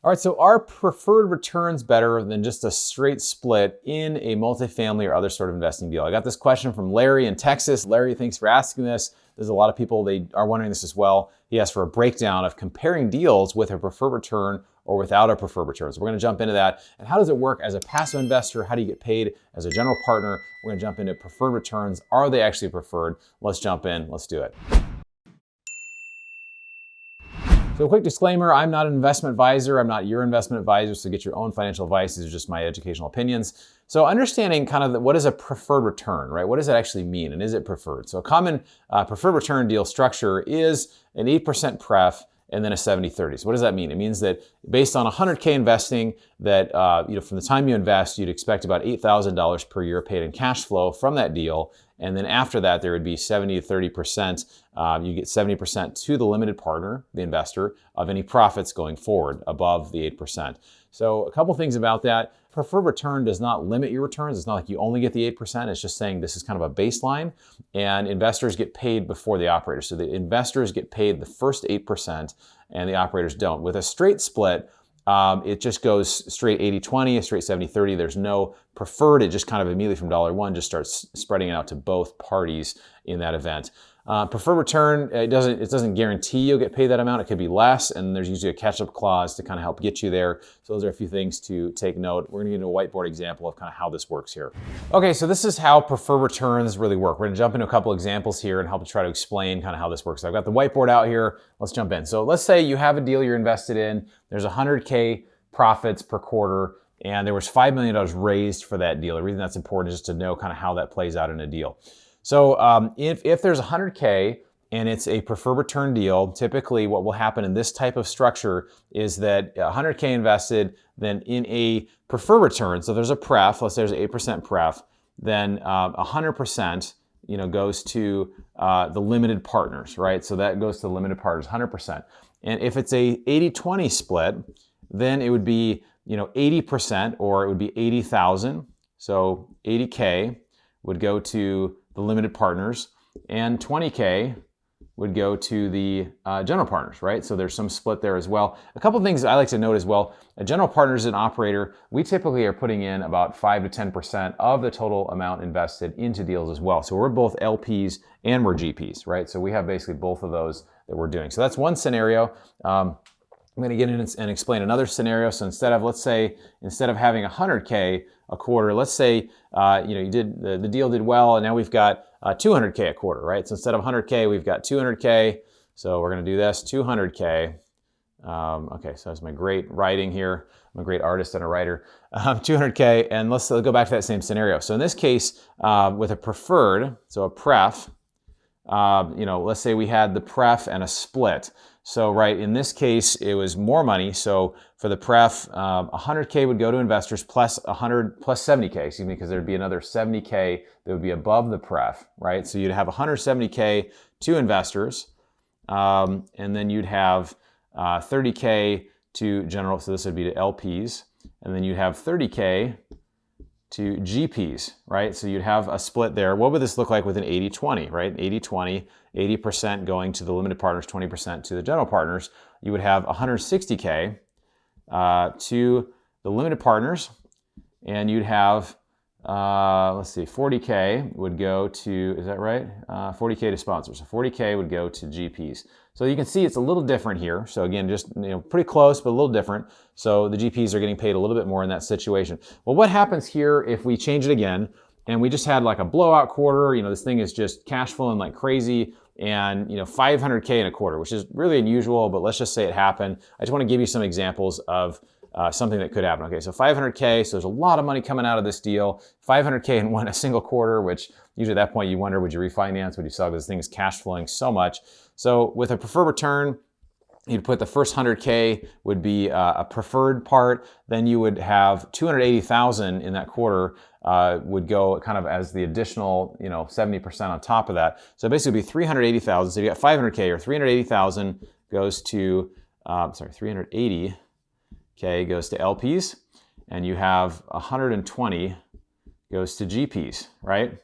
All right, so are preferred returns better than just a straight split in a multifamily or other sort of investing deal? I got this question from Larry in Texas. Larry, thanks for asking this. There's a lot of people, they are wondering this as well. He asked for a breakdown of comparing deals with a preferred return or without a preferred return. So we're gonna jump into that. And how does it work as a passive investor? How do you get paid as a general partner? We're gonna jump into preferred returns. Are they actually preferred? Let's jump in, let's do it. So a quick disclaimer, I'm not an investment advisor. I'm not your investment advisor, so get your own financial advice. These are just my educational opinions. So understanding kind of what is a preferred return, right? What does that actually mean, and is it preferred? So a common preferred return deal structure is an 8% pref and then a 70-30. So what does that mean? It means that based on 100K investing, that from the time you invest, you'd expect about $8,000 per year paid in cash flow from that deal. And then after that, there would be 70 to 30%. You get 70% to the limited partner, the investor, of any profits going forward above the 8%. So a couple things about that. Preferred return does not limit your returns. It's not like you only get the 8%. It's just saying this is kind of a baseline, and investors get paid before the operators. So the investors get paid the first 8% and the operators don't. With a straight split, it just goes straight 80-20, a straight 70-30. There's no preferred. It just kind of immediately from dollar one just starts spreading it out to both parties in that event. Preferred return, it doesn't guarantee you'll get paid that amount. It could be less, and there's usually a catch-up clause to kind of help get you there. So those are a few things to take note. We're gonna get into a whiteboard example of kind of how this works here. Okay, so this is how preferred returns really work. We're gonna jump into a couple examples here and help try to explain kind of how this works. I've got the whiteboard out here. Let's jump in. So let's say you have a deal you're invested in. There's 100K profits per quarter, and there was $5 million raised for that deal. The reason that's important is just to know kind of how that plays out in a deal. So if there's 100K and it's a preferred return deal, typically what will happen in this type of structure is that 100K invested, then in a preferred return, so there's a pref, let's say there's an 8% pref, then 100% goes to the limited partners, right? So that goes to the limited partners, 100%. And if it's a 80-20 split, then it would be 80%, or it would be 80,000. So 80K would go to the limited partners, and 20K would go to the general partners, right? So there's some split there as well. A couple of things I like to note as well. A general partner is an operator. We typically are putting in about 5 to 10% of the total amount invested into deals as well. So we're both LPs and we're GPs, right? So we have basically both of those that we're doing. So that's one scenario. I'm going to get in and explain another scenario. So instead of having 100K a quarter, let's say the deal did well, and now we've got 200K a quarter, right? So instead of 100K, we've got 200K. So we're going to do this 200K. Okay, so that's my great writing here. I'm a great artist and a writer. 200K, and let's go back to that same scenario. So in this case, with a preferred, so a pref, let's say we had the pref and a split. So right, in this case, it was more money. So for the pref, 100K would go to investors plus 70K, excuse me, because there'd be another 70K that would be above the pref, right? So you'd have 170K to investors, and then you'd have 30K to general, so this would be to LPs, and then you'd have 30K to GPs, right? So you'd have a split there. What would this look like with an 80-20, right? 80-20, 80% going to the limited partners, 20% to the general partners. You would have 160K to the limited partners, and you'd have, 40K would go to, is that right? 40K to sponsors. So 40K would go to GPs. So you can see it's a little different here. So again, just pretty close, but a little different. So the GPs are getting paid a little bit more in that situation. Well, what happens here if we change it again and we just had like a blowout quarter? This thing is just cash flowing like crazy, and 500K in a quarter, which is really unusual, but let's just say it happened. I just want to give you some examples of something that could happen. Okay, so 500K, so there's a lot of money coming out of this deal. 500K in a single quarter, which usually at that point you wonder, would you refinance? Would you sell? This thing is cash flowing so much. So with a preferred return, you'd put the first 100K would be a preferred part. Then you would have 280,000 in that quarter would go kind of as the additional 70% on top of that. So basically it'd be 380,000. So you got 500K, or 380,000 goes to 380K goes to LPs, and you have 120 goes to GPs, right?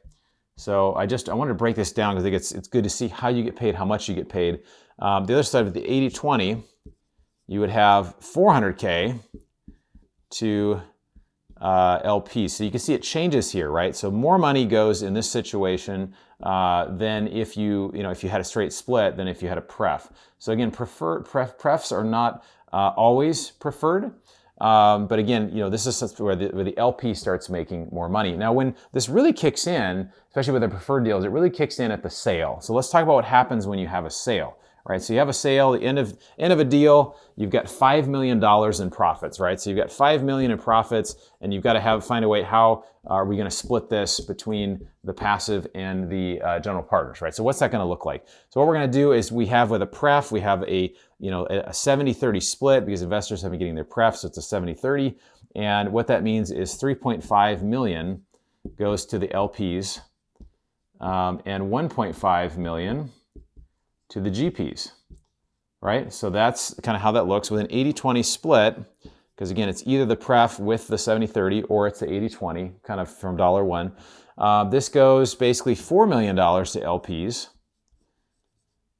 So I wanted to break this down because I think it's good to see how you get paid, how much you get paid. The other side of the 80-20 you would have 400K to LP. So you can see it changes here, right? So more money goes in this situation than if you had a straight split than if you had a pref. So again, prefs are not always preferred. But again, this is where the LP starts making more money. Now, when this really kicks in, especially with the preferred deals, it really kicks in at the sale. So let's talk about what happens when you have a sale, right? So you have a sale, the end of a deal, you've got $5 million in profits, right? So you've got $5 million in profits, and you've got to find a way, how are we going to split this between the passive and the general partners, right? So what's that going to look like? So what we're going to do is we have with a pref, we have a 70-30 split because investors have been getting their pref, so it's a 70-30. And what that means is 3.5 million goes to the LPs and 1.5 million to the GPs, right? So that's kind of how that looks with an 80-20 split, because again, it's either the pref with the 70-30 or it's the 80-20, kind of from $1. This goes basically $4 million to LPs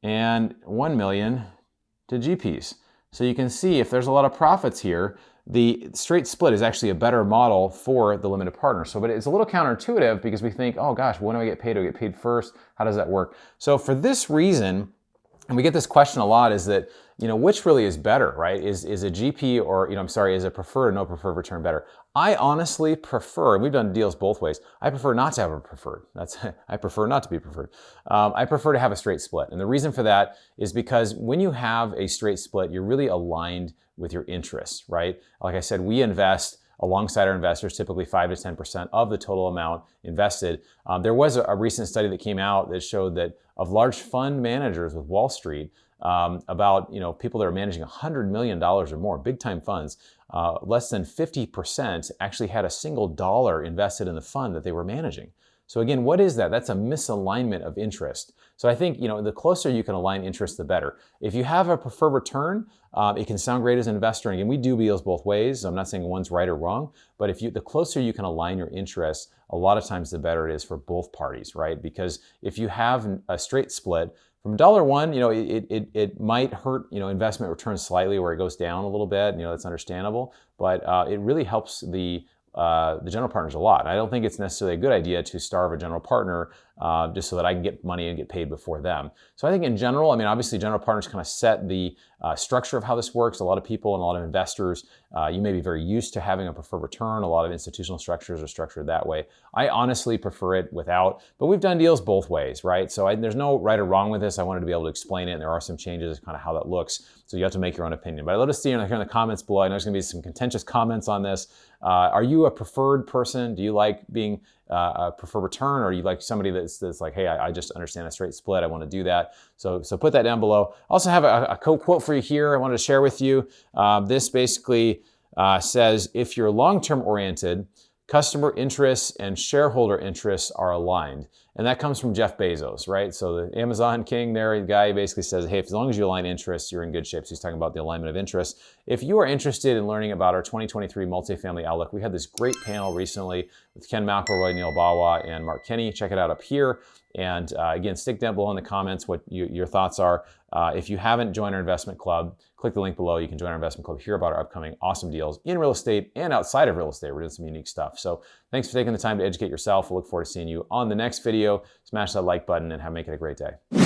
and $1 million to GPs. So you can see if there's a lot of profits here, the straight split is actually a better model for the limited partner. So, but it's a little counterintuitive because we think, oh gosh, when do I get paid? Do I get paid first? How does that work? So for this reason, and we get this question a lot, is that, which really is better, right? Is a GP or, is a preferred or no preferred return better? I honestly prefer, and we've done deals both ways, I prefer not to have a preferred. I prefer not to be preferred. I prefer to have a straight split. And the reason for that is because when you have a straight split, you're really aligned with your interests, right? Like I said, we invest alongside our investors, typically 5 to 10% of the total amount invested. There was a recent study that came out that showed that of large fund managers with Wall Street, about people that are managing $100 million or more, big time funds, less than 50% actually had a single dollar invested in the fund that they were managing. So again, what is that? That's a misalignment of interest. So I think, the closer you can align interests, the better. If you have a preferred return, it can sound great as an investor. And again, we do deals both ways. I'm not saying one's right or wrong, but the closer you can align your interests, a lot of times the better it is for both parties, right? Because if you have a straight split, from $1, it might hurt, investment returns slightly where it goes down a little bit, that's understandable, but it really helps the general partners a lot. I don't think it's necessarily a good idea to starve a general partner just so that I can get money and get paid before them. So I think in general, obviously general partners kind of set the structure of how this works. A lot of people and a lot of investors, you may be very used to having a preferred return. A lot of institutional structures are structured that way. I honestly prefer it without, but we've done deals both ways, right? So there's no right or wrong with this. I wanted to be able to explain it, and there are some changes, kind of how that looks. So you have to make your own opinion. But I'd love to see you here in the comments below. I know there's going to be some contentious comments on this. Are you a preferred person? Do you like being a preferred return, or are you like somebody that's like, hey, I just understand a straight split, I want to do that? So put that down below. I also have a quote for you here I wanted to share with you. This basically says, if you're long-term oriented, customer interests and shareholder interests are aligned. And that comes from Jeff Bezos, right? So the Amazon king there, the guy basically says, hey, as long as you align interests, you're in good shape. So he's talking about the alignment of interests. If you are interested in learning about our 2023 multifamily outlook, we had this great panel recently with Ken McElroy, Neil Bawa, and Mark Kenny. Check it out up here. And again, stick down below in the comments what your thoughts are. If you haven't joined our investment club, click the link below. You can join our investment club, hear about our upcoming awesome deals in real estate and outside of real estate. We're doing some unique stuff. So thanks for taking the time to educate yourself. We'll look forward to seeing you on the next video. Smash that like button and make it a great day.